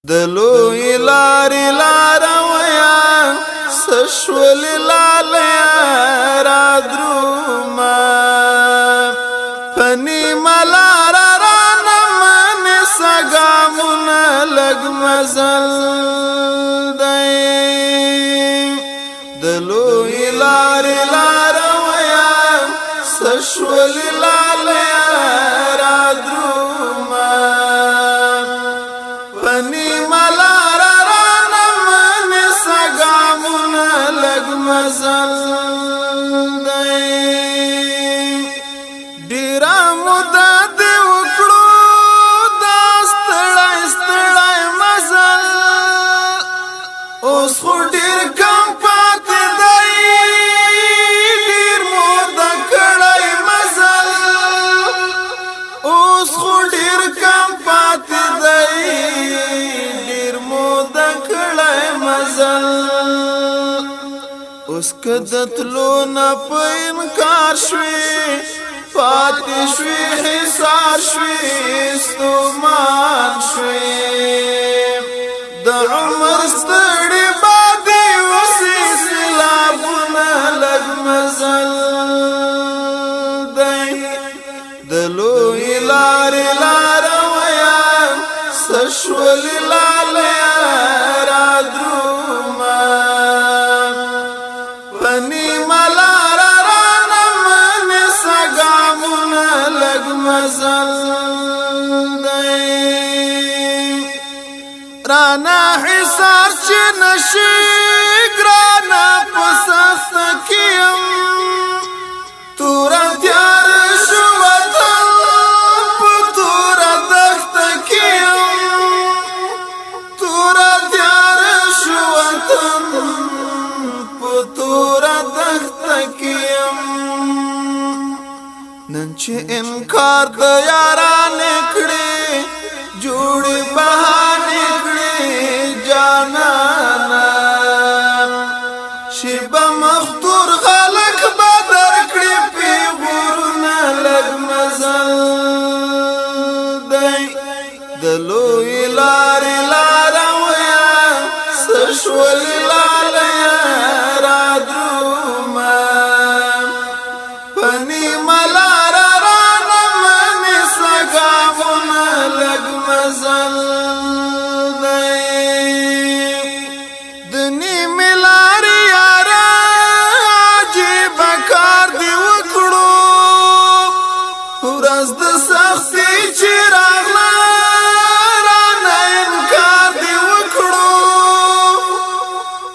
دلوی لاری لارویا سشولی لالیا را دروما پنی ملارا رانمن سگامون لگ مزل دی دلوی لاری لارویا سشولی لالیا را دروما پنی ملارا رانمن سگامون لگ مزل دی ډیرا مودا دی وکړو دا ستړی مزل اوس خو ډیر کم پاتې دی ډیر مودا کړی مزل اوس خو ډیر کم پاتې دی ډیر مودا کړی مزل اوس کدتلو نه په انکار شوي پاتې شوي حصار شوي ستومان شوي د عمر ستړي بادي اوسې سیلابونه لږ مزل دی د لوی لارې لارویا څه شولې لالیا را دروما پنی ملارا رانمن سگامون لگ مزل دی رانا حسار چی نشی گرانا پسخت کیم تورا تیار شو وطن پتورا دخت کیم تورا تیار شو وطن پتورا دخت کیم نن چې انکار د یاران کړي جوړي بهانه کړي جانانا شیبه مختور خلق بدر کړي پیغورنا لګ مزل دی د لوی لارې لارویا سشول لالیا را دروما پنی ملارا رانمن سگامون لگ مزل دی دنی ملاری یارا عجیب کار دی وکړو ورځ د سختي چې راغله رانه انکار دی وکړو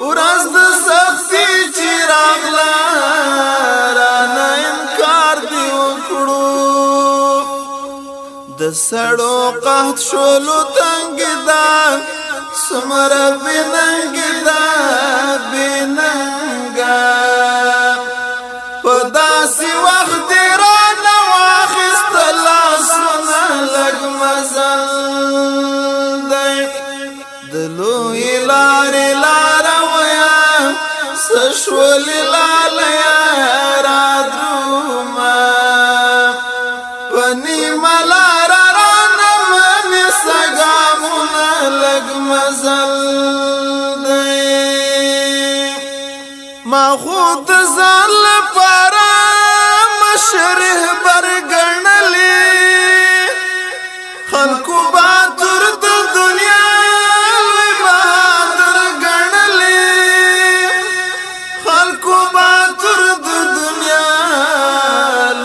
ورځ د سختي چې راغله رانه انکار دی وکړو د سړو قحط شولو تنګ دا سمر بننګ دا بننګا په داسې وخت رانه واخیست لاسونه لږ مزل دی د لوی لارې لارویا څه شولې لالیا را دروما پنی ملارا رانمن سگامونه لږ مزل دی ما خود ځان لپاره مشره برګڼلې خلکو باتور د دنیا لوی بهادر ګڼلې خلکو باتور د دنیا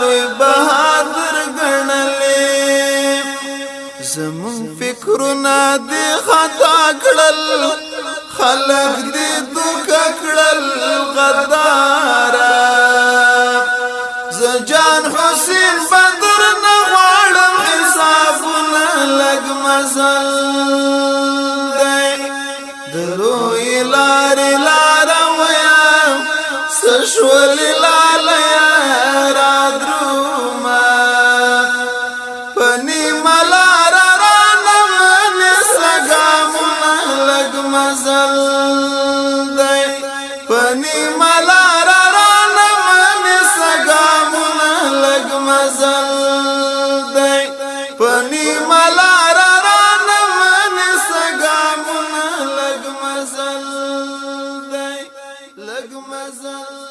لوی بهادر ګڼلې زمون فکرونه دې خطا کړل خلق دې دوکه کړل غدارا زجان حسین بدر نه غواړم حسابونه لږ مزل دی د لوی لارې لارویا څه شولې لالیا را دروما پنی ملارا رانمن سگامونه لږ مزل دی پنی ملارا رانمن سگامونه لږ مزل دی پنی ملارا رانمن سگامونه لګ مزل